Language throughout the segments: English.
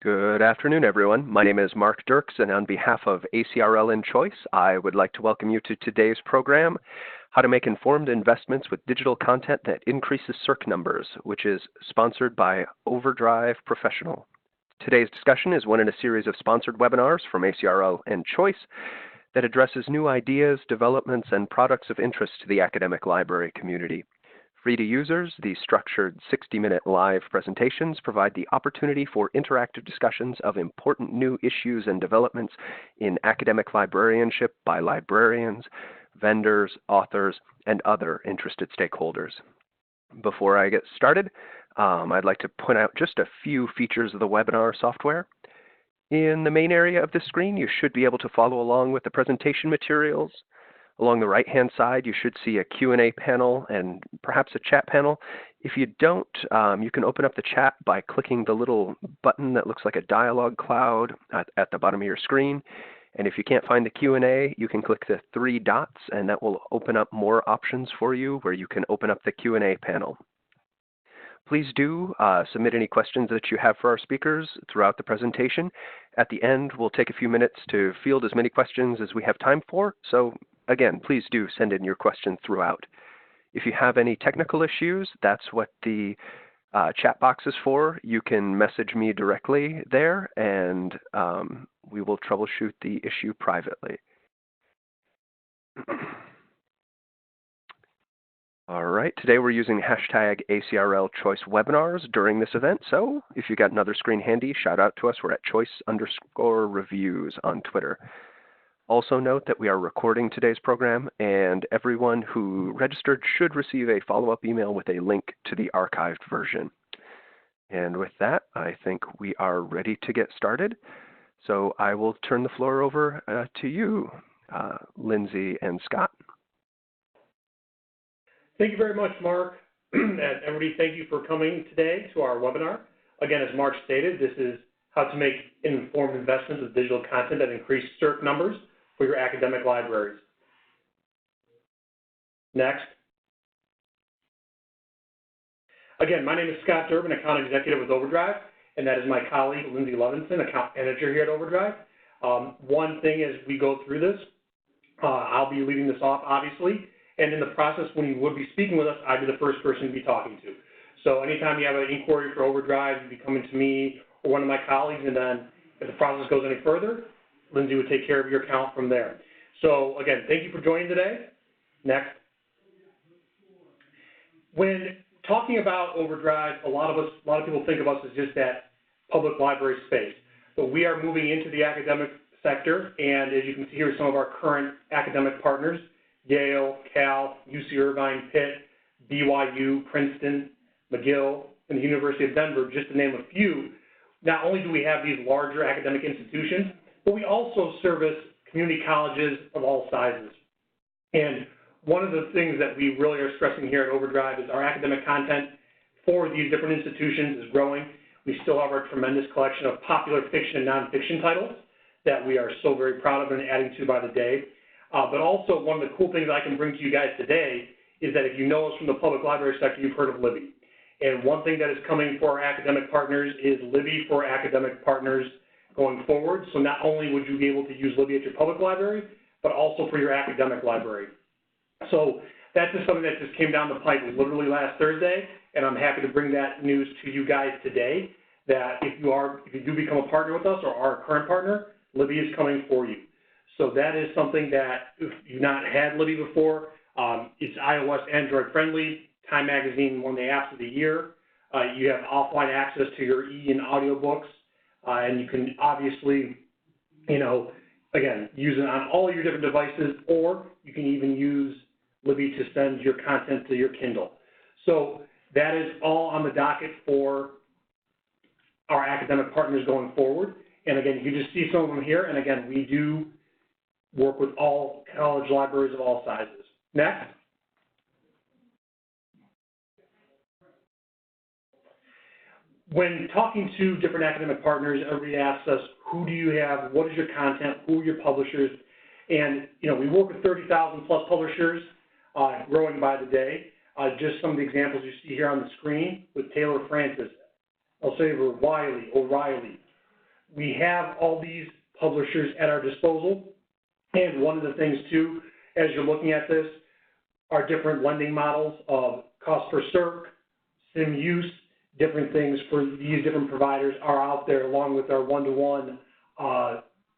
Good afternoon, everyone. My name is Mark Dirks, and on behalf of ACRL in Choice, I would like to welcome you to today's program, How to Make Informed Investments with Digital Content That Increases Circ Numbers, which is sponsored by OverDrive Professional. Today's discussion is one in a series of sponsored webinars from ACRL and Choice that addresses new ideas, developments, and products of interest to the academic library community. Free to users, these structured 60-minute live presentations provide the opportunity for interactive discussions of important new issues and developments in academic librarianship by librarians, vendors, authors, and other interested stakeholders. Before I get started, I'd like to point out just a few features of the webinar software. In the main area of the screen, you should be able to follow along with the presentation materials. Along the right-hand side, you should see a Q&A panel and perhaps a chat panel. If you don't, you can open up the chat by clicking the little button that looks like a dialog cloud at the bottom of your screen. And if you can't find the Q&A, you can click the three dots, and that will open up more options for you where you can open up the Q&A panel. Please do submit any questions that you have for our speakers throughout the presentation. At the end, we'll take a few minutes to field as many questions as we have time for. So again, please do send in your questions throughout. If you have any technical issues, that's what the chat box is for. You can message me directly there, and we will troubleshoot the issue privately. All right, today we're using hashtag ACRL Choice Webinars during this event. So if you got another screen handy, shout out to us. We're at choice_reviews on Twitter. Also note that we are recording today's program, and everyone who registered should receive a follow-up email with a link to the archived version. And with that, I think we are ready to get started. So I will turn the floor over to you, Lindsay and Scott. Thank you very much, Mark. And everybody, thank you for coming today to our webinar. Again, as Mark stated, this is how to make informed investments with digital content that increase Circ numbers for your academic libraries. Next. Again, my name is Scott Durbin, Account Executive with OverDrive, and that is my colleague, Lindsay Levinson, Account Manager here at OverDrive. One thing as we go through this, I'll be leading this off, obviously, and in the process, when you would be speaking with us, I'd be the first person to be talking to. So anytime you have an inquiry for OverDrive, you'd be coming to me or one of my colleagues, and then if the process goes any further, Lindsay would take care of your account from there. So again, thank you for joining today. Next. When talking about OverDrive, a lot of people think of us as just that public library space. But we are moving into the academic sector, and as you can see here, some of our current academic partners, Yale, Cal, UC Irvine, Pitt, BYU, Princeton, McGill, and the University of Denver, just to name a few. Not only do we have these larger academic institutions, but we also service community colleges of all sizes. And one of the things that we really are stressing here at OverDrive is our academic content for these different institutions is growing. We still have our tremendous collection of popular fiction and nonfiction titles that we are so very proud of and adding to by the day. But also one of the cool things I can bring to you guys today is that if you know us from the public library sector, you've heard of Libby. And one thing that is coming for our academic partners is Libby for academic partners going forward. So not only would you be able to use Libby at your public library, but also for your academic library. So that's just something that just came down the pipe literally last Thursday, and I'm happy to bring that news to you guys today, that if you do become a partner with us or are a current partner, Libby is coming for you. So that is something that if you've not had Libby before, it's iOS, Android friendly. Time Magazine, one of the apps of the year. You have offline access to your and audiobooks, and you can obviously, again, use it on all your different devices, or you can even use Libby to send your content to your Kindle. So that is all on the docket for our academic partners going forward. And again, you can just see some of them here. And again, we do work with all college libraries of all sizes. Next. When talking to different academic partners, everybody asks us, who do you have, what is your content, who are your publishers? And, we work with 30,000 plus publishers, growing by the day. Just some of the examples you see here on the screen with Taylor Francis, Elsevier, Wiley, O'Reilly, we have all these publishers at our disposal. And one of the things, too, as you're looking at this, are different lending models of cost per Circ, sim use, different things for these different providers are out there, along with our one-to-one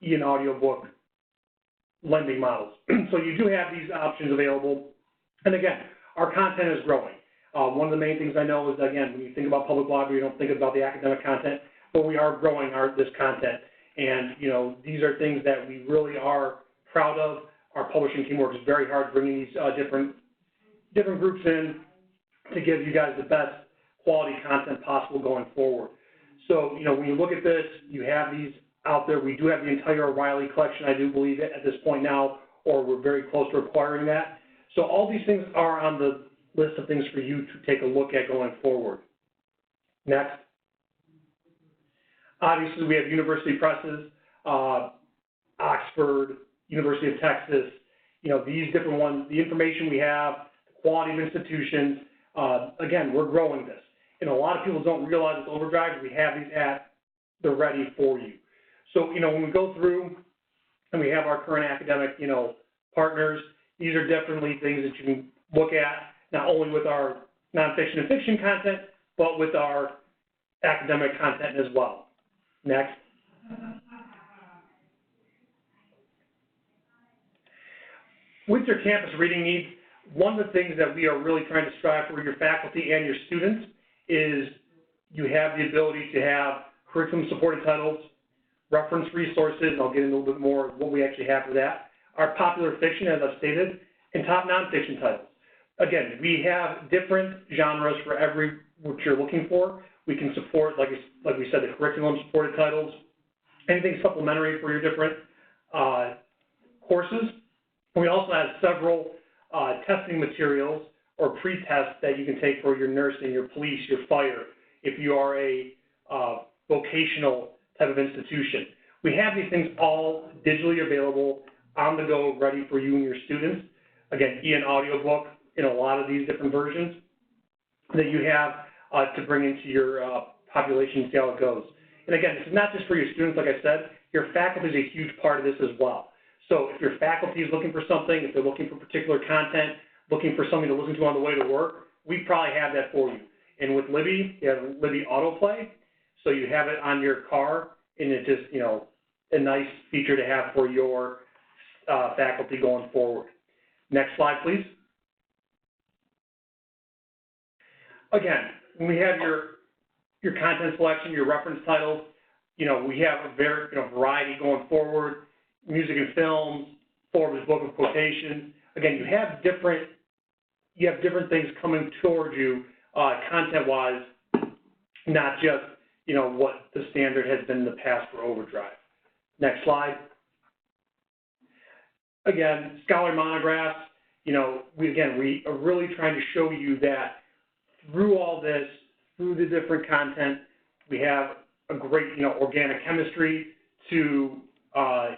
e-and audiobook lending models. So you do have these options available. And again, our content is growing. One of the main things I know is, again, when you think about public library, you don't think about the academic content, but we are growing this content. And, these are things that we really are proud of. Our publishing team works very hard bringing these different groups in to give you guys the best quality content possible going forward. So, when you look at this, you have these out there. We do have the entire O'Reilly collection, I do believe, at this point now, or we're very close to acquiring that. So all these things are on the list of things for you to take a look at going forward. Next. Obviously, we have university presses, Oxford, University of Texas, these different ones, the information we have, the quality of institutions. Again, we're growing this. And a lot of people don't realize with OverDrive, we have these at the ready for you. So, when we go through and we have our current academic, partners, these are definitely things that you can look at, not only with our nonfiction and fiction content, but with our academic content as well. Next. With your campus reading needs, one of the things that we are really trying to strive for your faculty and your students is you have the ability to have curriculum-supported titles, reference resources, and I'll get into a little bit more of what we actually have for that, our popular fiction, as I've stated, and top nonfiction titles. Again, we have different genres for every what you're looking for. We can support, like we said, the curriculum-supported titles, anything supplementary for your different courses. We also have several testing materials or pre-tests that you can take for your nursing, your police, your fire, if you are a vocational type of institution. We have these things all digitally available, on the go, ready for you and your students. Again, e-and audiobook in a lot of these different versions that you have to bring into your population and see how it goes. And again, this is not just for your students, like I said, your faculty is a huge part of this as well. So if your faculty is looking for something, if they're looking for particular content, looking for something to listen to on the way to work, we probably have that for you. And with Libby, you have Libby Autoplay, so you have it on your car, and it's just, a nice feature to have for your faculty going forward. Next slide, please. Again, when we have your content selection, your reference titles, we have a very variety going forward. Music and films, Forbes Book of Quotations. Again, you have different things coming towards you content-wise, not just what the standard has been in the past for OverDrive. Next slide. Again, scholar monographs. We are really trying to show you that through all this, through the different content, we have a great organic chemistry to the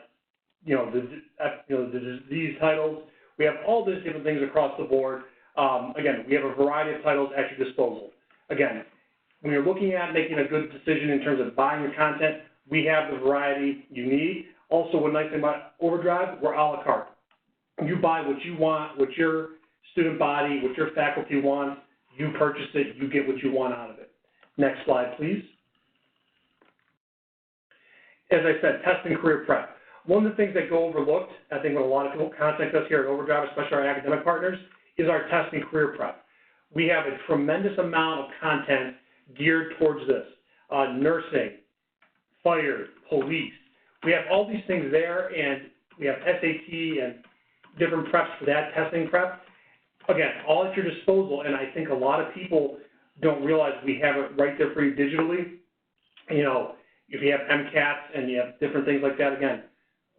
disease titles. We have all these different things across the board. Again, we have a variety of titles at your disposal. Again, when you're looking at making a good decision in terms of buying your content, we have the variety you need. Also, one nice thing about OverDrive, we're a la carte. You buy what you want, what your student body, what your faculty wants, you purchase it, you get what you want out of it. Next slide, please. As I said, test and career prep. One of the things that go overlooked, I think when a lot of people contact us here at OverDrive, especially our academic partners, is our test and career prep. We have a tremendous amount of content geared towards this. Nursing, fire, police. We have all these things there, and we have SAT and different preps for that, testing prep. Again, all at your disposal, and I think a lot of people don't realize we have it right there for you digitally. If you have MCATs and you have different things like that, again,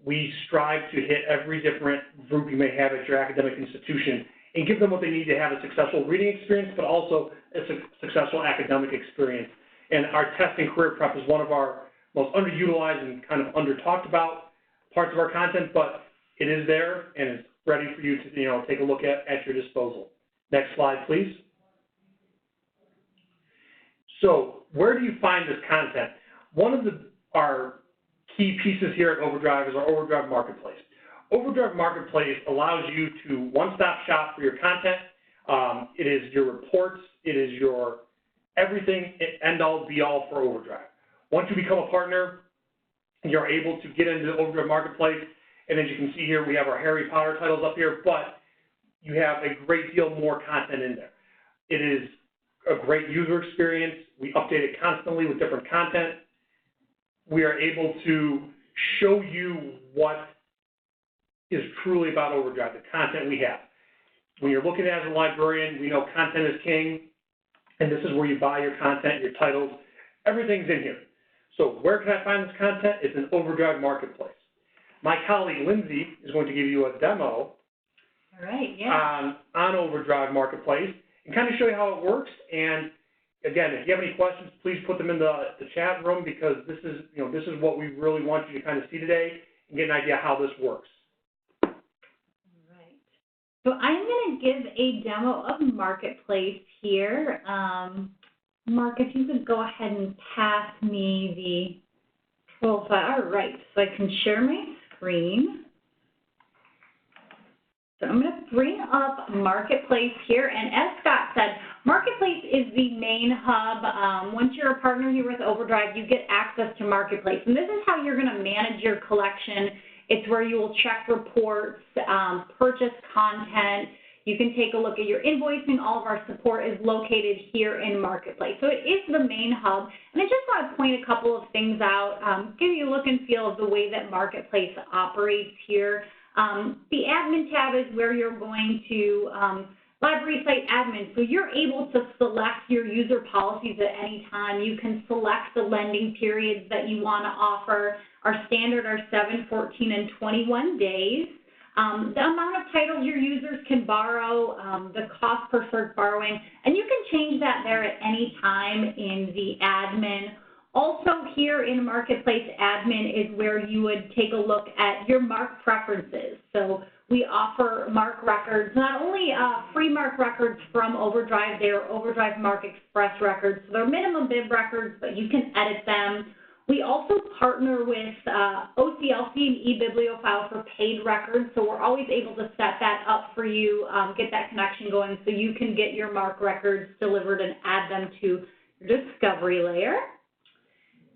we strive to hit every different group you may have at your academic institution and give them what they need to have a successful reading experience, but also a successful academic experience. And our test and career prep is one of our most underutilized and kind of under-talked about parts of our content, but it is there and it's ready for you to take a look at your disposal. Next slide, please. So where do you find this content? One of our key pieces here at OverDrive is our OverDrive Marketplace. OverDrive Marketplace allows you to one-stop shop for your content. It is your reports. It is your everything, end-all, be-all for OverDrive. Once you become a partner, you're able to get into the OverDrive Marketplace, and as you can see here, we have our Harry Potter titles up here, but you have a great deal more content in there. It is a great user experience. We update it constantly with different content. We are able to show you what is truly about OverDrive, the content we have. When you're looking at it as a librarian, we know content is king, and this is where you buy your content, your titles. Everything's in here. So where can I find this content? It's in OverDrive Marketplace. My colleague Lindsay is going to give you a demo on OverDrive Marketplace and kind of show you how it works. And again, if you have any questions, please put them in the chat room, because this is, this is what we really want you to kind of see today and get an idea how this works. Right. So I'm going to give a demo of Marketplace here. Mark, if you could go ahead and pass me the profile. All right, so I can share my screen. So I'm going to bring up Marketplace here, and as Scott said, Marketplace is the main hub. Once you're a partner here with OverDrive, you get access to Marketplace, and this is how you're going to manage your collection. It's where you will check reports, purchase content. You can take a look at your invoicing. All of our support is located here in Marketplace. So it is the main hub. And I just want to point a couple of things out, give you a look and feel of the way that Marketplace operates here. The admin tab is where you're going to library site admin. So you're able to select your user policies at any time. You can select the lending periods that you want to offer. Our standard are 7, 14, and 21 days. The amount of titles your users can borrow, the cost per Circ borrowing, and you can change that there at any time in the admin. Also here in Marketplace admin is where you would take a look at your MARC preferences. So we offer MARC records, not only free MARC records from OverDrive, they are OverDrive MARC Express records. So they're minimum bid records, but you can edit them. We also partner with OCLC and eBiblioFile for paid records, so we're always able to set that up for you, get that connection going so you can get your MARC records delivered and add them to your discovery layer.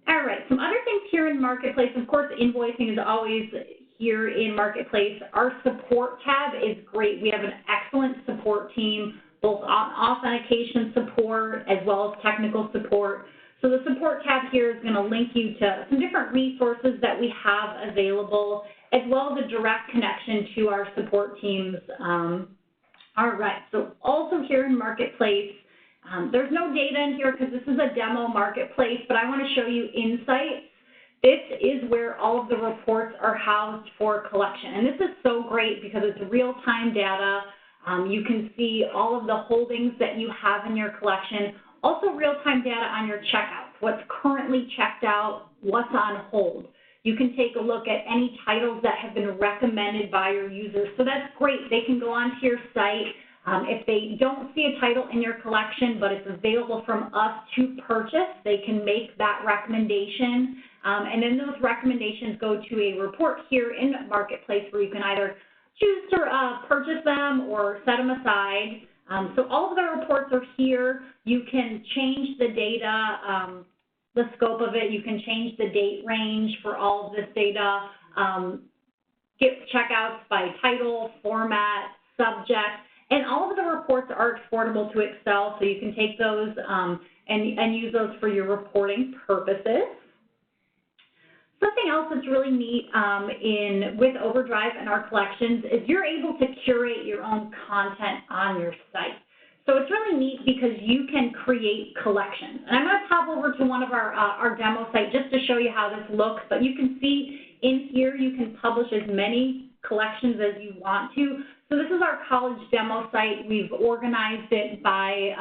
All right, some other things here in Marketplace. Of course, invoicing is always here in Marketplace. Our support tab is great. We have an excellent support team, both authentication support as well as technical support. So the support tab here is going to link you to some different resources that we have available, as well as a direct connection to our support teams. All right, so also here in Marketplace, there's no data in here because this is a demo Marketplace, but I want to show you insights. This is where all of the reports are housed for collection. And this is so great because it's real-time data. You can see all of the holdings that you have in your collection. Also real-time data on your checkouts, what's currently checked out, what's on hold. You can take a look at any titles that have been recommended by your users. So that's great. They can go onto your site. If they don't see a title in your collection, but it's available from us to purchase, they can make that recommendation. And then those recommendations go to a report here in Marketplace where you can either choose to purchase them or set them aside. So all of the reports are here. You can change the data, the scope of it. You can change the date range for all of this data. Get checkouts by title, format, subject, and all of the reports are exportable to Excel, so you can take those and use those for your reporting purposes. Something else that's really neat with OverDrive and our collections is you're able to curate your own content on your site. So it's really neat because you can create collections. And I'm going to pop over to one of our demo sites just to show you how this looks. But you can see in here you can publish as many collections as you want to. So this is our college demo site. We've organized it by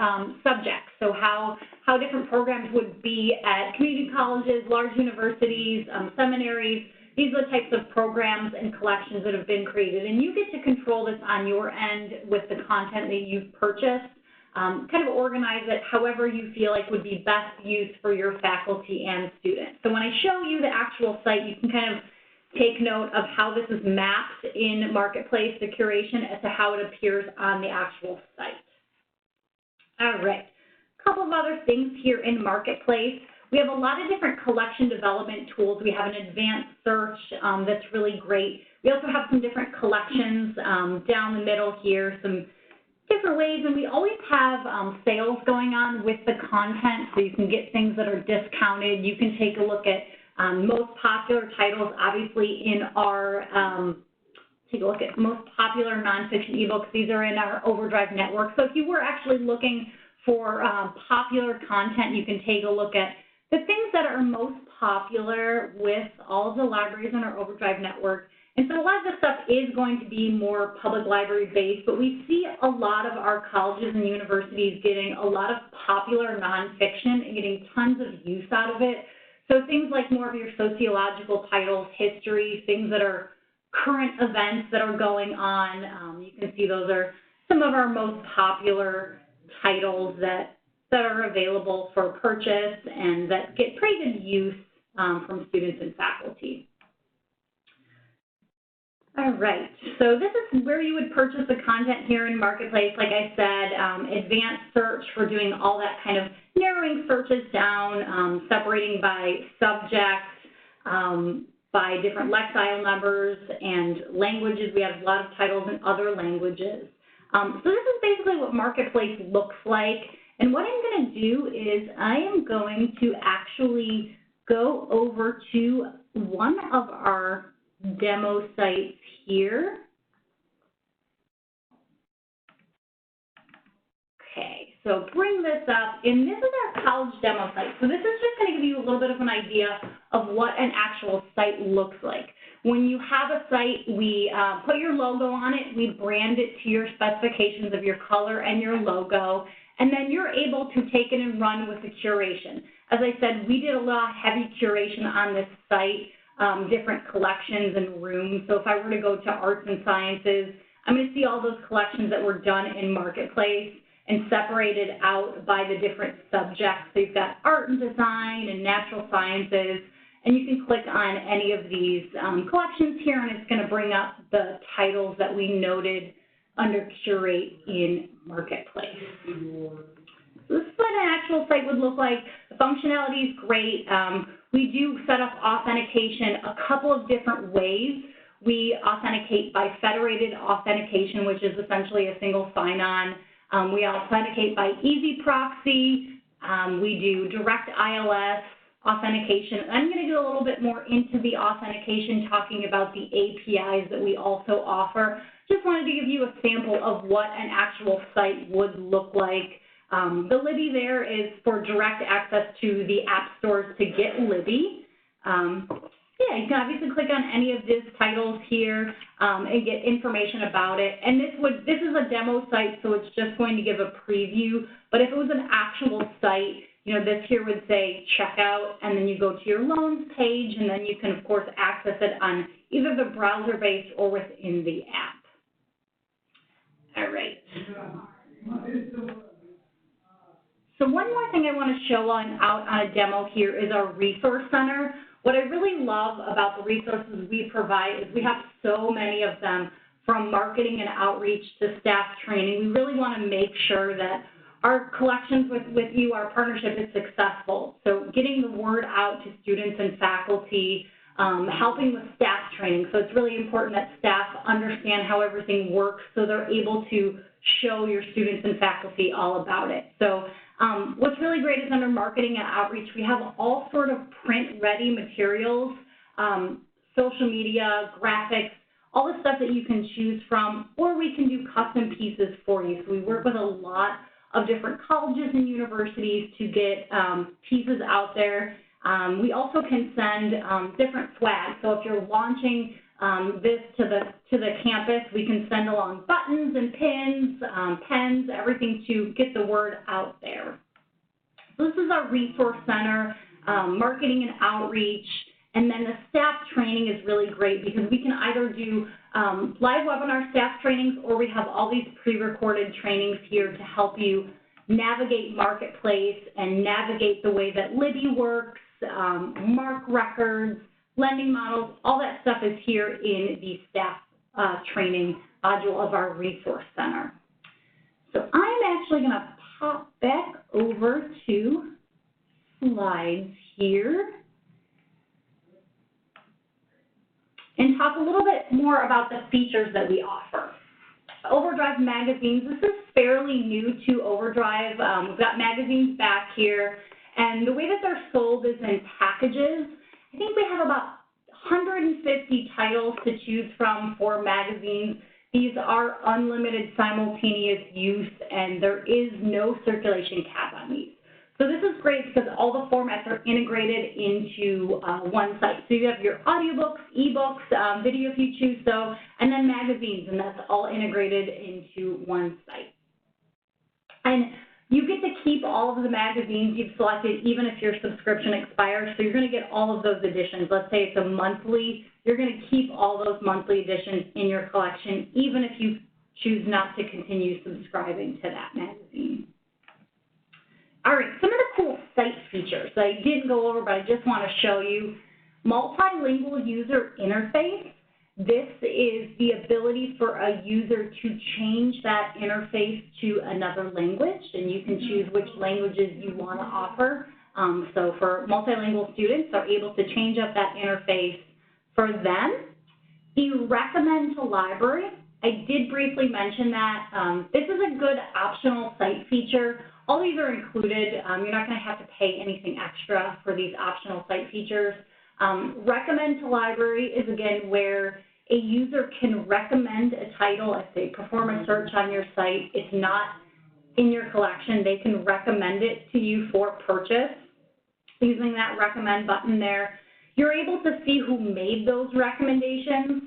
subjects, so how different programs would be at community colleges, large universities, seminaries. These are the types of programs and collections that have been created. And you get to control this on your end with the content that you've purchased. kind of organize it however you feel like would be best used for your faculty and students. So when I show you the actual site, you can kind of take note of how this is mapped in Marketplace, the curation, as to how it appears on the actual site. All right, a couple of other things here in Marketplace. We have a lot of different collection development tools. We have an advanced search that's really great. We also have some different collections down the middle here, some different ways, and we always have sales going on with the content, so you can get things that are discounted. You can take a look at most popular titles, obviously in our, take a look at most popular nonfiction ebooks. These are in our OverDrive network. So if you were actually looking for popular content, you can take a look at the things that are most popular with all of the libraries in our OverDrive network. And so a lot of this stuff is going to be more public library based, but we see a lot of our colleges and universities getting a lot of popular nonfiction and getting tons of use out of it. So things like more of your sociological titles, history, things that are current events that are going on. You can see those are some of our most popular titles that are available for purchase and that get pretty good use from students and faculty. All right, so this is where you would purchase the content here in Marketplace. Like I said, advanced search for doing all that kind of narrowing searches down, separating by subject, by different lexile numbers and languages. We have a lot of titles in other languages. So this is basically what Marketplace looks like. And what I'm going to do is I am going to actually go over to one of our demo sites here. Okay, so bring this up, and this is our college demo site. So this is just going to give you a little bit of an idea of what an actual site looks like. When you have a site, we put your logo on it, we brand it to your specifications of your color and your logo, and then you're able to take it and run with the curation. As I said, we did a lot of heavy curation on this site. Different collections and rooms. So if I were to go to arts and sciences, I'm going to see all those collections that were done in Marketplace and separated out by the different subjects. So you've got art and design and natural sciences, and you can click on any of these collections here, and it's going to bring up the titles that we noted under Curate in Marketplace. So this is what an actual site would look like. The functionality is great. We do set up authentication a couple of different ways. We authenticate by federated authentication, which is essentially a single sign-on. We authenticate by easy proxy. We do direct ILS authentication. I'm going to get a little bit more into the authentication, talking about the APIs that we also offer. Just wanted to give you a sample of what an actual site would look like. The Libby there is for direct access to the app stores to get Libby. Yeah, you can obviously click on any of these titles here and get information about it. And this is a demo site, so it's just going to give a preview. But if it was an actual site, you know, this here would say checkout, and then you go to your loans page, and then you can, of course, access it on either the browser-based or within the app. All right. So one more thing I want to show out on a demo here is our Resource Center. What I really love about the resources we provide is we have so many of them, from marketing and outreach to staff training. We really want to make sure that our collections with you, our partnership, is successful. So getting the word out to students and faculty, helping with staff training. So it's really important that staff understand how everything works so they're able to show your students and faculty all about it. So what's really great is under marketing and outreach, we have all sort of print-ready materials, social media, graphics, all the stuff that you can choose from, or we can do custom pieces for you. So we work with a lot of different colleges and universities to get pieces out there. We also can send different swag. So if you're launching this to the campus, we can send along buttons and pins, pens, everything to get the word out there. So this is our Resource Center, marketing and outreach, And then the staff training is really great because we can either do live webinar staff trainings, or we have all these pre-recorded trainings here to help you navigate Marketplace and navigate the way that Libby works, mark records, lending models. All that stuff is here in the staff training module of our Resource Center. So I'm actually going to pop back over to slides here and talk a little bit more about the features that we offer. OverDrive magazines, this is fairly new to OverDrive. We've got magazines back here, and the way that they're sold is in packages. I think we have about 150 titles to choose from for magazines. These are unlimited simultaneous use, and there is no circulation cap on these. So this is great because all the formats are integrated into one site. So you have your audiobooks, ebooks, video if you choose so, and then magazines, and that's all integrated into one site. And you get to keep all of the magazines you've selected even if your subscription expires, so you're going to get all of those editions. Let's say it's a monthly, you're going to keep all those monthly editions in your collection even if you choose not to continue subscribing to that magazine. All right, some of the cool site features that I didn't go over, but I just want to show you. Multilingual user interface. This is the ability for a user to change that interface to another language, and you can choose which languages you want to offer. So for multilingual students, they're able to change up that interface for them. The recommend to library, I did briefly mention that. This is a good optional site feature. All these are included. You're not going to have to pay anything extra for these optional site features. Recommend to library is, again, where a user can recommend a title. If they perform a search on your site, it's not in your collection. They can recommend it to you for purchase using that recommend button there. You're able to see who made those recommendations.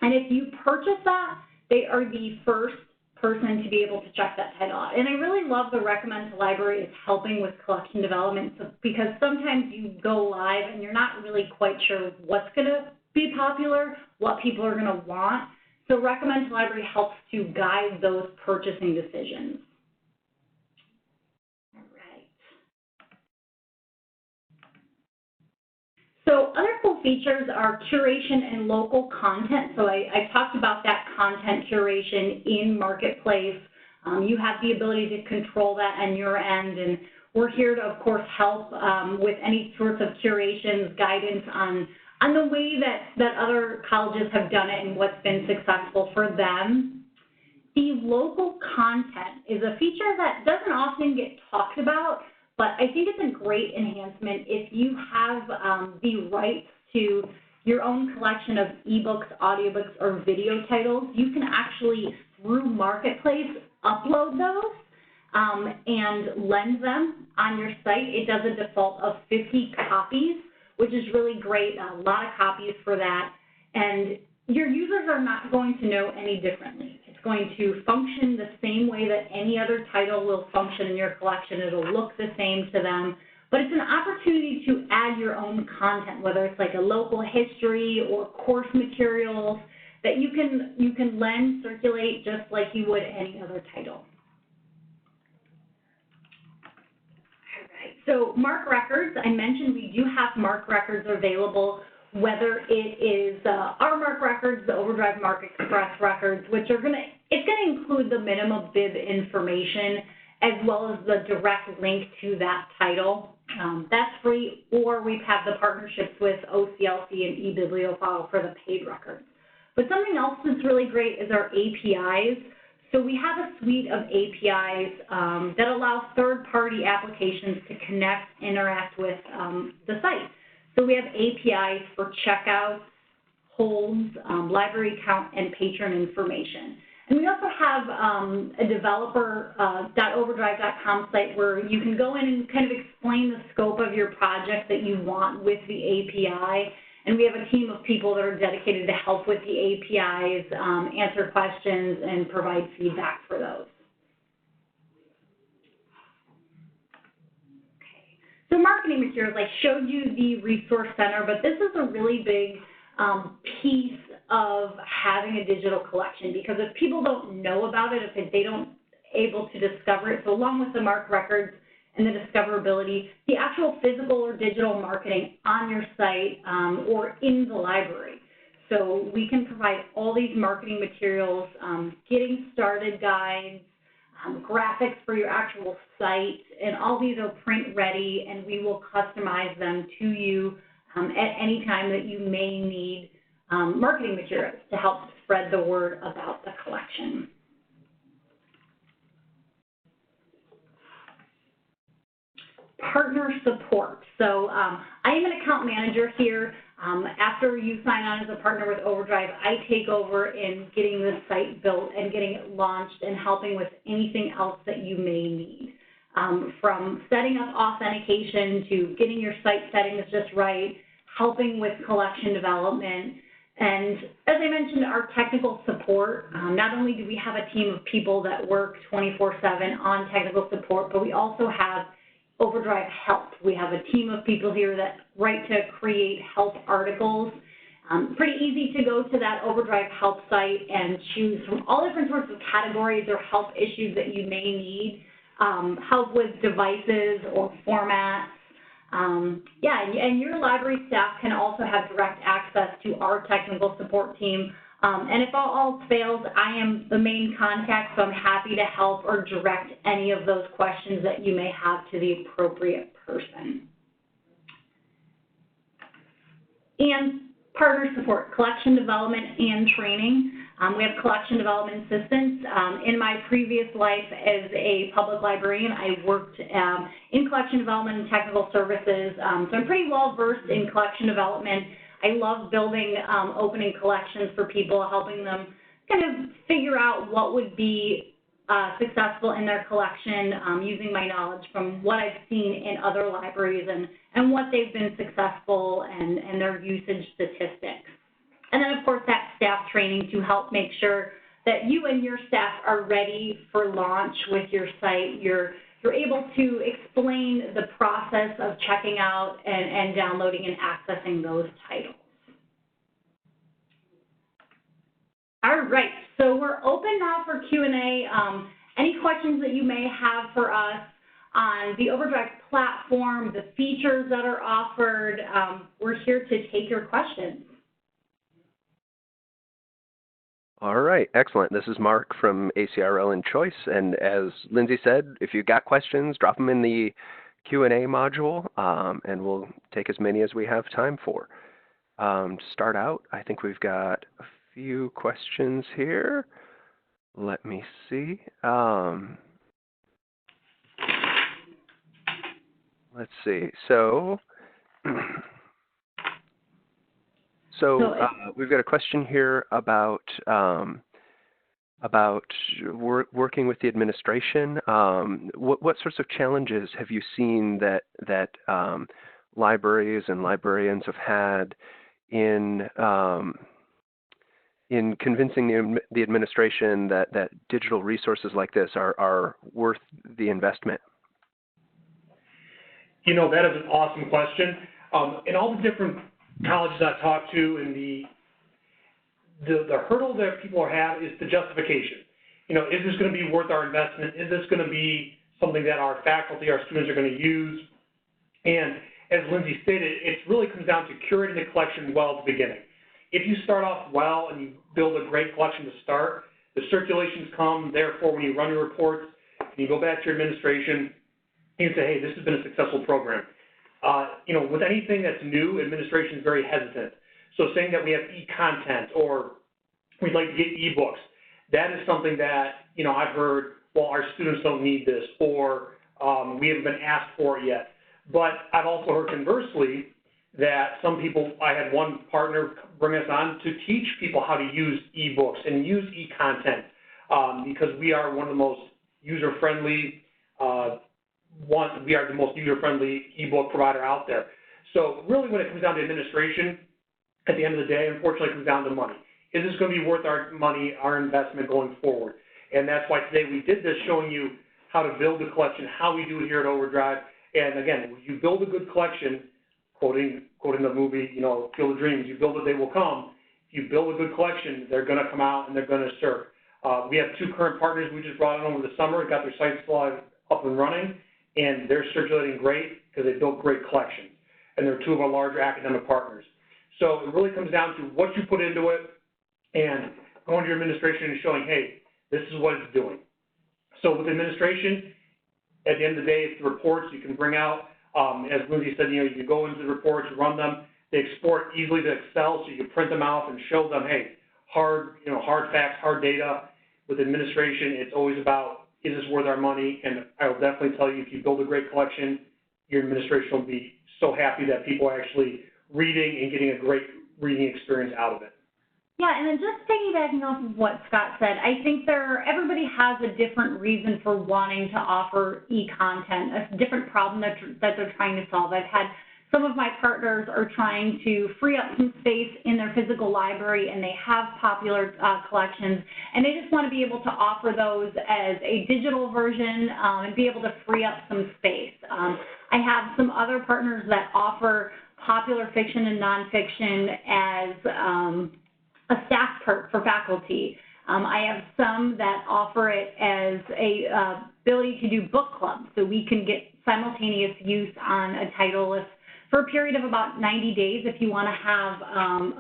And if you purchase that, they are the first person to be able to check that title out. And I really love the recommend to library is helping with collection development, because sometimes you go live and you're not really quite sure what's going to be popular, what people are going to want. So recommend to library helps to guide those purchasing decisions. All right. So other cool features are curation and local content. So I talked about that content curation in Marketplace. You have the ability to control that on your end, and we're here to, of course, help with any sorts of curations, guidance on the way that other colleges have done it and what's been successful for them. The local content is a feature that doesn't often get talked about, but I think it's a great enhancement. If you have the rights to your own collection of ebooks, audiobooks, or video titles, you can actually, through Marketplace, upload those and lend them on your site. It does a default of 50 copies, which is really great, a lot of copies for that. And your users are not going to know any differently. It's going to function the same way that any other title will function in your collection. It'll look the same to them. But it's an opportunity to add your own content, whether it's like a local history or course materials that you can lend, circulate just like you would any other title. So MARC records, I mentioned we do have MARC records available, whether it is our MARC records, the OverDrive MARC Express records, which are it's going to include the minimum bib information as well as the direct link to that title. That's free, or we have the partnerships with OCLC and eBibliophile for the paid records. But something else that's really great is our APIs. So we have a suite of APIs that allow third-party applications to connect, interact with the site. So we have APIs for checkout, holds, library count, and patron information. And we also have a developer.overdrive.com site where you can go in and kind of explain the scope of your project that you want with the API. And we have a team of people that are dedicated to help with the APIs, answer questions, and provide feedback for those. Okay. So marketing materials, I showed you the resource center, but this is a really big piece of having a digital collection, because if people don't know about it, if they don't able to discover it, so along with the MARC records and the discoverability, the actual physical or digital marketing on your site or in the library. So we can provide all these marketing materials, getting started guides, graphics for your actual site, and all these are print ready, and we will customize them to you at any time that you may need marketing materials to help spread the word about the collection. Partner support. So I am an account manager here. After you sign on as a partner with OverDrive, I take over in getting the site built and getting it launched and helping with anything else that you may need. From setting up authentication to getting your site settings just right, helping with collection development. And as I mentioned, our technical support, not only do we have a team of people that work 24/7 on technical support, but we also have OverDrive Help. We have a team of people here that write to create help articles. Pretty easy to go to that OverDrive Help site and choose from all different sorts of categories or help issues that you may need, help with devices or formats. And your library staff can also have direct access to our technical support team. And if all else fails, I am the main contact, so I'm happy to help or direct any of those questions that you may have to the appropriate person. And partner support, collection development and training. We have collection development assistants. In my previous life as a public librarian, I worked in collection development and technical services, so I'm pretty well versed in collection development. I love building opening collections for people, helping them kind of figure out what would be successful in their collection, using my knowledge from what I've seen in other libraries and what they've been successful and their usage statistics. And then, of course, that staff training to help make sure that you and your staff are ready for launch with your site. You're able to explain the process of checking out and downloading and accessing those titles. All right, so we're open now for Q&A. Any questions that you may have for us on the OverDrive platform, the features that are offered, we're here to take your questions. All right, excellent. This is Mark from ACRL in Choice, and as Lindsay said, if you've got questions, drop them in the Q&A module, and we'll take as many as we have time for. To start out, I think we've got a few questions here. Let me see. Let's see. So we've got a question here about working with the administration. What sorts of challenges have you seen that libraries and librarians have had in convincing the administration that digital resources like this are worth the investment? You know, that is an awesome question. In all the different colleges I've talked to, and the hurdle that people have is the justification. You know, is this going to be worth our investment? Is this going to be something that our faculty, our students are going to use? And as Lindsay stated, it really comes down to curating the collection well at the beginning. If you start off well and you build a great collection to start, the circulations come, therefore when you run your reports, and you go back to your administration, you can say, hey, this has been a successful program. You know, with anything that's new, administration is very hesitant. So saying that we have e-content or we'd like to get e-books, that is something that, you know, I've heard, well, our students don't need this, or we haven't been asked for it yet. But I've also heard conversely that some people, I had one partner bring us on to teach people how to use e-books and use e-content because we are one of the most user-friendly we are the most user-friendly ebook provider out there. So really when it comes down to administration, at the end of the day, unfortunately, it comes down to money. Is this going to be worth our money, our investment going forward? And that's why today we did this, showing you how to build the collection, how we do it here at OverDrive, And again, you build a good collection, quoting the movie, Field of Dreams, you build it, they will come. If you build a good collection, they're going to come out and they're going to Circ. We have 2 current partners we just brought in over the summer, got their sites up and running, and they're circulating great because they built great collections. And they're 2 of our larger academic partners. So it really comes down to what you put into it and going to your administration and showing, hey, this is what it's doing. So with administration, at the end of the day, it's the reports you can bring out. As Lindsay said, you can go into the reports, run them. They export easily to Excel, so you can print them out and show them, hey, hard facts, hard data. With administration, it's always about, is this worth our money? And I will definitely tell you, if you build a great collection, your administration will be so happy that people are actually reading and getting a great reading experience out of it. Yeah, and then just piggybacking off of what Scott said, I think everybody has a different reason for wanting to offer e-content, a different problem that they're trying to solve. I've had some of my partners are trying to free up some space in their physical library, and they have popular collections, and they just want to be able to offer those as a digital version and be able to free up some space. I have some other partners that offer popular fiction and nonfiction as a staff perk for faculty. I have some that offer it as a ability to do book clubs, so we can get simultaneous use on a title for a period of about 90 days if you want to have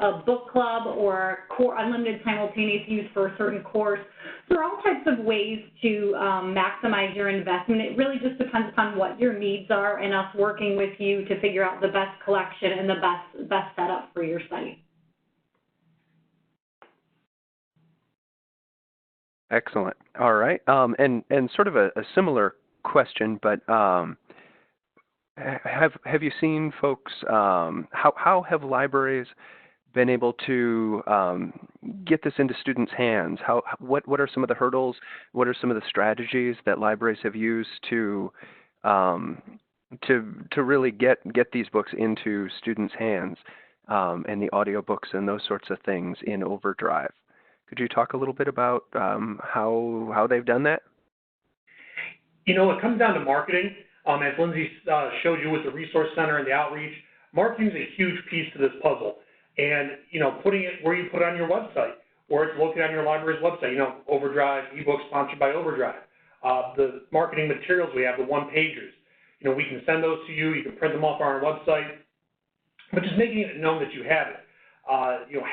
a book club or unlimited simultaneous use for a certain course. So there are all types of ways to maximize your investment. It really just depends upon what your needs are and us working with you to figure out the best collection and the best setup for your site. Excellent. All right. And sort of a similar question, but have you seen folks, how have libraries been able to get this into students' hands? What are some of the hurdles? What are some of the strategies that libraries have used to really get these books into students' hands, and the audiobooks and those sorts of things in OverDrive? Could you talk a little bit about how they've done that? It comes down to marketing. As Lindsay showed you with the Resource Center and the outreach, marketing is a huge piece to this puzzle. And, putting it where you put it on your website, or it's located on your library's website, OverDrive, ebook sponsored by OverDrive. The marketing materials we have, the one-pagers, we can send those to you. You can print them off on our website. But just making it known that you have it.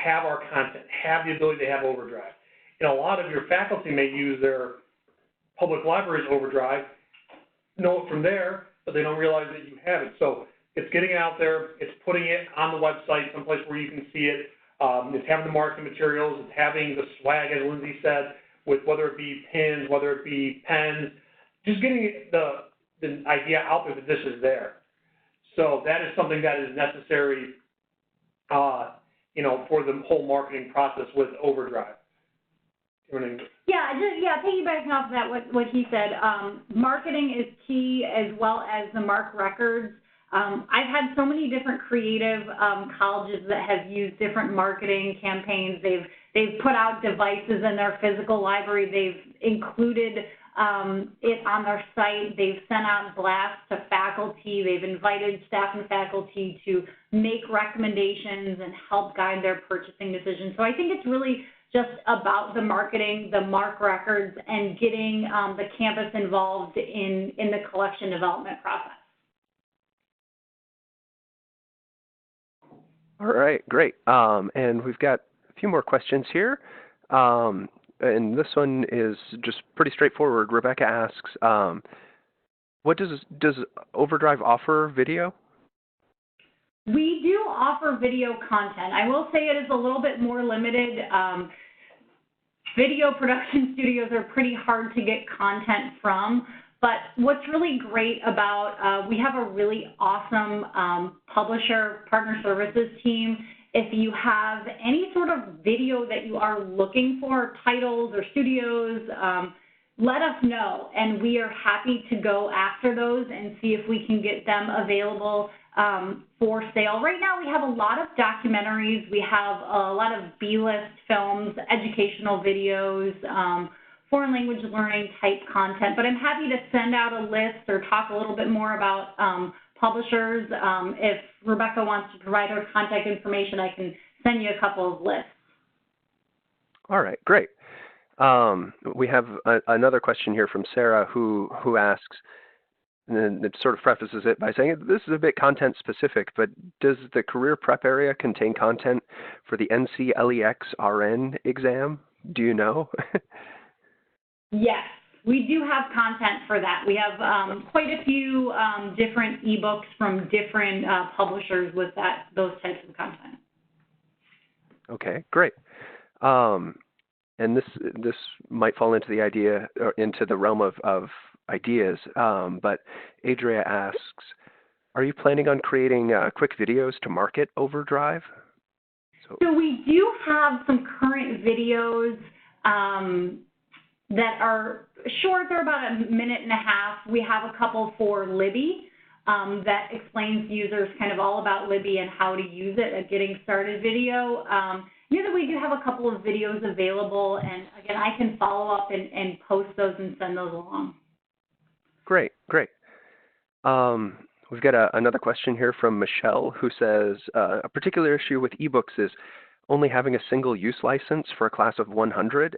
Have our content, have the ability to have OverDrive. A lot of your faculty may use their public library's OverDrive, know it from there, but they don't realize that you have it. So it's getting it out there, it's putting it on the website, someplace where you can see it, it's having the marketing materials, it's having the swag, as Lindsay said, with whether it be pins, whether it be pens, just getting the idea out there that this is there. So that is something that is necessary for the whole marketing process with OverDrive. Piggybacking off of that, what he said, marketing is key as well as the MARC records. I've had so many different creative colleges that have used different marketing campaigns. They've put out devices in their physical library. They've included it on their site. They've sent out blasts to faculty. They've invited staff and faculty to make recommendations and help guide their purchasing decisions. So I think it's really just about the marketing, the MARC records, and getting the campus involved in the collection development process. All right, great. And we've got a few more questions here. And this one is just pretty straightforward. Rebecca asks, what does OverDrive offer video? We do offer video content. I will say it is a little bit more limited. Video production studios are pretty hard to get content from, but what's really great about, we have a really awesome publisher partner services team. If you have any sort of video that you are looking for, titles or studios, let us know, and we are happy to go after those and see if we can get them available for sale. Right now we have a lot of documentaries, we have a lot of B-list films, educational videos foreign language learning type content. But I'm happy to send out a list or talk a little bit more about publishers. If Rebecca wants to provide her contact information, I can send you a couple of lists. All right, great. We have another question here from Sarah who asks, and it sort of prefaces it by saying this is a bit content specific, but does the career prep area contain content for the NCLEX RN exam? Do you know? Yes, we do have content for that. We have quite a few different ebooks from different publishers with those types of content. Okay, great. And this might fall into the idea or into the realm of ideas, but Adria asks, are you planning on creating quick videos to market OverDrive? So we do have some current videos that are short. They're about a minute and a half. We have a couple for Libby that explains to users kind of all about Libby and how to use it, a getting started video. That we do have a couple of videos available, and again, I can follow up and post those and send those along. Great. We've got another question here from Michelle who says, a particular issue with ebooks is only having a single use license for a class of 100.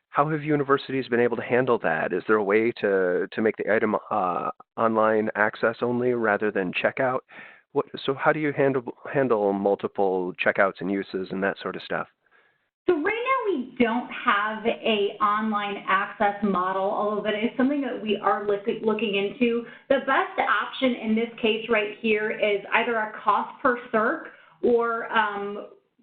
How have universities been able to handle that? Is there a way to make the item online access only rather than checkout? So how do you handle multiple checkouts and uses and that sort of stuff? So right now we don't have a online access model, although that is something that we are looking into. The best option in this case right here is either a cost per Circ or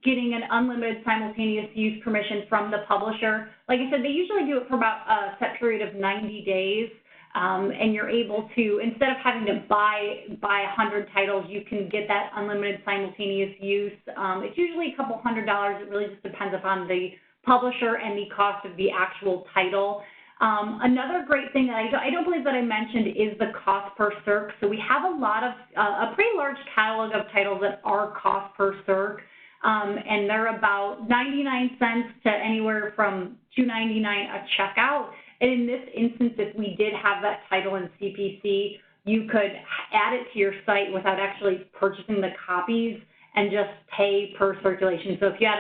getting an unlimited simultaneous use permission from the publisher. Like I said, they usually do it for about a set period of 90 days. And you're able to, instead of having to buy 100 titles, you can get that unlimited simultaneous use. It's usually a couple $100. It really just depends upon the publisher and the cost of the actual title. Another great thing that I don't believe that I mentioned is the cost per Circ. So we have a pretty large catalog of titles that are cost per Circ. And they're about 99 cents to anywhere from $2.99 a checkout. And in this instance, if we did have that title in CPC, you could add it to your site without actually purchasing the copies and just pay per circulation. So if you had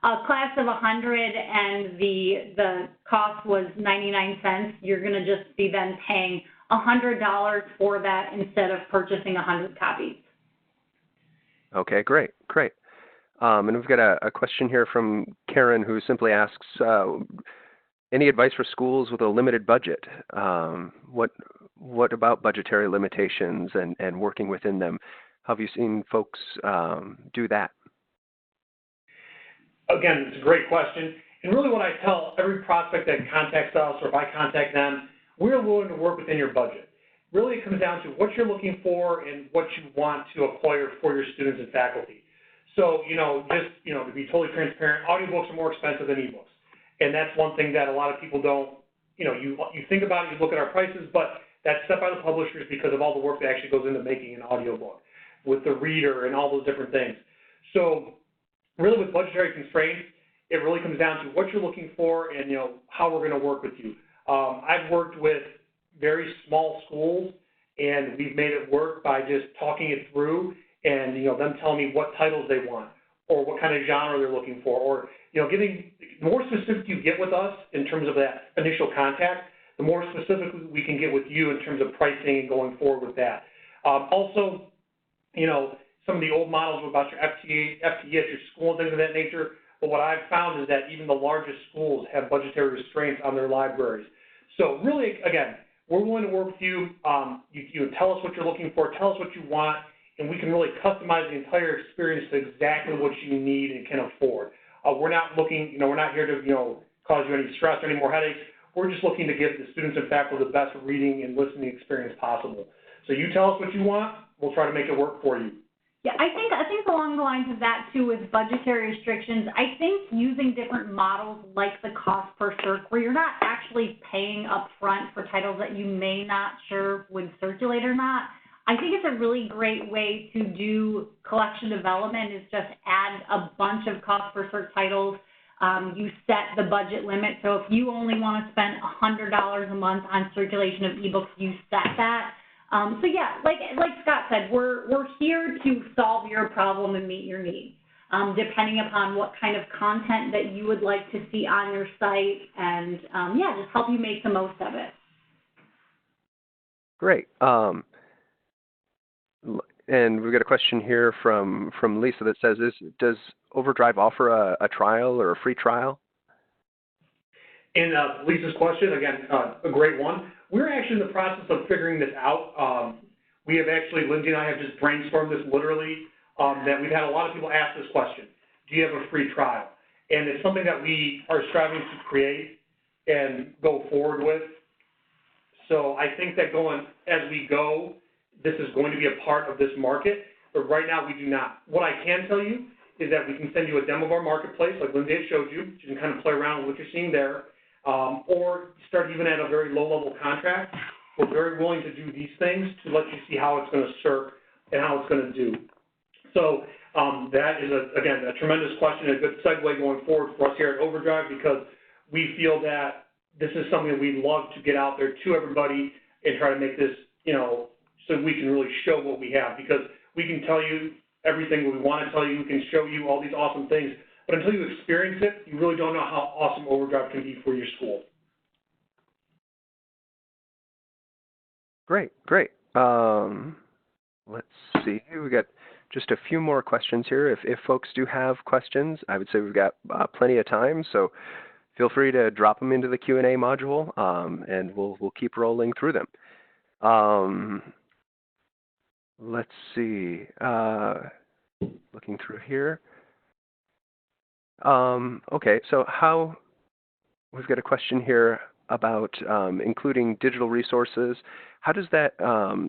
a class of 100 and the cost was 99 cents, you're going to just be then paying $100 for that instead of purchasing 100 copies. Okay, great. And we've got a question here from Karen who simply asks, any advice for schools with a limited budget? What about budgetary limitations and working within them? Have you seen folks do that? Again, it's a great question. And really what I tell every prospect that contacts us or if I contact them, we're willing to work within your budget. Really it comes down to what you're looking for and what you want to acquire for your students and faculty. So, to be totally transparent, audiobooks are more expensive than ebooks. And that's one thing that a lot of people don't, you think about it, you look at our prices, but that's set by the publishers because of all the work that actually goes into making an audiobook with the reader and all those different things. So really with budgetary constraints, it really comes down to what you're looking for and, how we're going to work with you. I've worked with very small schools and we've made it work by just talking it through and, them telling me what titles they want or what kind of genre they're looking for or, getting the more specific you get with us in terms of that initial contact, the more specific we can get with you in terms of pricing and going forward with that. Also, some of the old models about your FTE at your school and things of that nature, but what I've found is that even the largest schools have budgetary restraints on their libraries. So really, again, we're willing to work with you. You tell us what you're looking for, tell us what you want, and we can really customize the entire experience to exactly what you need and can afford. We're not looking, we're not here to, cause you any stress or any more headaches. We're just looking to give the students and faculty the best reading and listening experience possible. So you tell us what you want, we'll try to make it work for you. Yeah, I think along the lines of that too with budgetary restrictions, I think using different models like the cost per Circ, where you're not actually paying up front for titles that you may not sure would circulate or not, I think it's a really great way to do collection development is just add a bunch of cost per Circ titles You set the budget limit. So if you only want to spend $100 a month on circulation of ebooks, you set that. So yeah, like Scott said, we're here to solve your problem and meet your needs, depending upon what kind of content that you would like to see on your site, and yeah, just help you make the most of it. Great. And we've got a question here from Lisa that says, does OverDrive offer a trial or a free trial? And Lisa's question, again, a great one. We're actually in the process of figuring this out. We have actually, Lindsay and I have just brainstormed this literally, that we've had a lot of people ask this question: do you have a free trial? And it's something that we are striving to create and go forward with. So I think that as we go, this is going to be a part of this market, but right now we do not. What I can tell you is that we can send you a demo of our marketplace, like Lindsay had showed you. You can kind of play around with what you're seeing there, or start even at a very low-level contract. We're very willing to do these things to let you see how it's going to serve and how it's going to do. So that is, again, a tremendous question, a good segue going forward for us here at OverDrive, because we feel that this is something that we'd love to get out there to everybody and try to make this, so we can really show what we have, because we can tell you everything we want to tell you. We can show you all these awesome things, but until you experience it, you really don't know how awesome OverDrive can be for your school. Great. Let's see. We got just a few more questions here. If folks do have questions, I would say we've got plenty of time, so feel free to drop them into the Q&A module, and we'll keep rolling through them. Let's see. Looking through here. Okay, so we've got a question here about including digital resources. How does that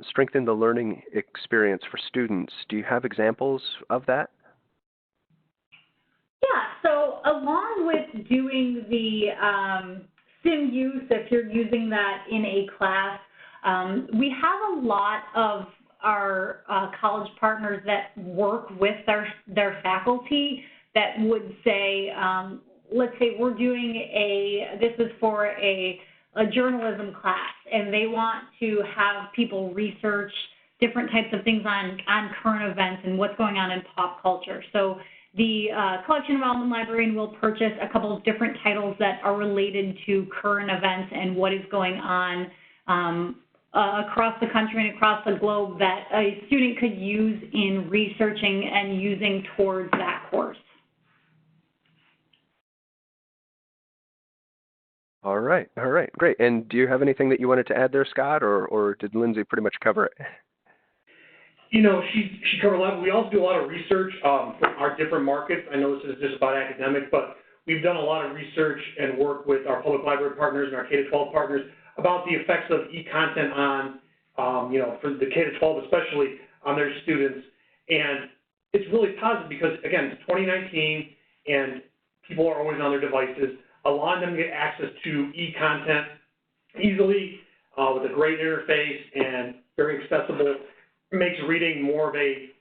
strengthen the learning experience for students? Do you have examples of that? Yeah, so along with doing the sim use, if you're using that in a class, we have a lot of our college partners that work with their faculty that would say, let's say we're doing this is for a journalism class, and they want to have people research different types of things on current events and what's going on in pop culture. So the collection development librarian will purchase a couple of different titles that are related to current events and what is going on across the country and across the globe that a student could use in researching and using towards that course. All right, great. And do you have anything that you wanted to add there, Scott, or did Lindsay pretty much cover it? She covered a lot. We also do a lot of research for our different markets. I know this is just about academic, but we've done a lot of research and work with our public library partners and our K-12 partners about the effects of e-content on, for the K-12 especially, on their students. And it's really positive because, again, it's 2019 and people are always on their devices. Allowing them to get access to e-content easily with a great interface and very accessible makes reading more of a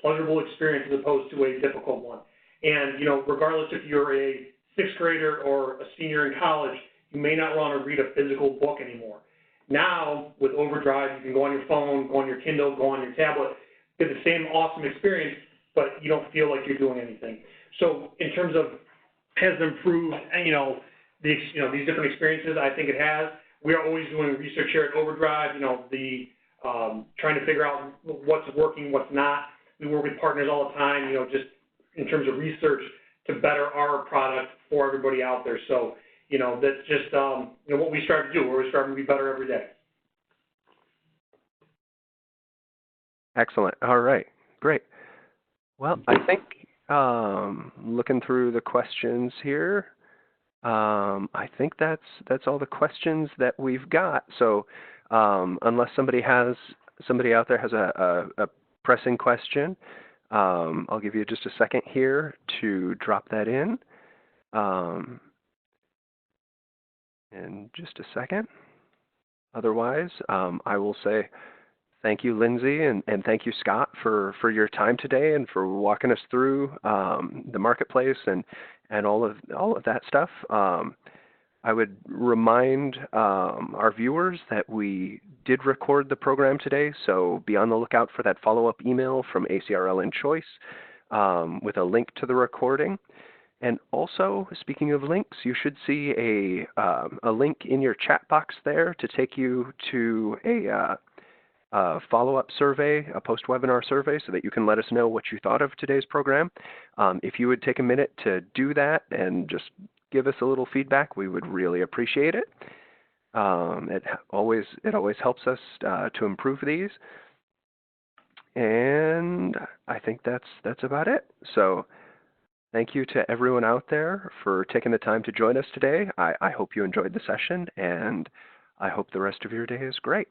pleasurable experience as opposed to a difficult one. And, regardless if you're a sixth grader or a senior in college, you may not want to read a physical book anymore. Now, with OverDrive, you can go on your phone, go on your Kindle, go on your tablet, get the same awesome experience, but you don't feel like you're doing anything. So in terms of has it improved, these different experiences, I think it has. We are always doing research here at OverDrive, trying to figure out what's working, what's not. We work with partners all the time, just in terms of research to better our product for everybody out there. So, that's just, what we strive to do. We're striving to be better every day. Excellent. All right. Great. Well, I think looking through the questions here, I think that's all the questions that we've got. So unless somebody out there has a pressing question, I'll give you just a second here to drop that in. In just a second. Otherwise, I will say Thank you, Lindsay, and thank you, Scott, for your time today and for walking us through the marketplace and all of that stuff. I would remind our viewers that we did record the program today, so be on the lookout for that follow-up email from ACRL in Choice with a link to the recording. And also, speaking of links, you should see a link in your chat box there to take you to a follow-up survey, a post-webinar survey, so that you can let us know what you thought of today's program. If you would take a minute to do that and just give us a little feedback, we would really appreciate it. It always helps us to improve these. And I think that's about it. So thank you to everyone out there for taking the time to join us today. I hope you enjoyed the session, and I hope the rest of your day is great.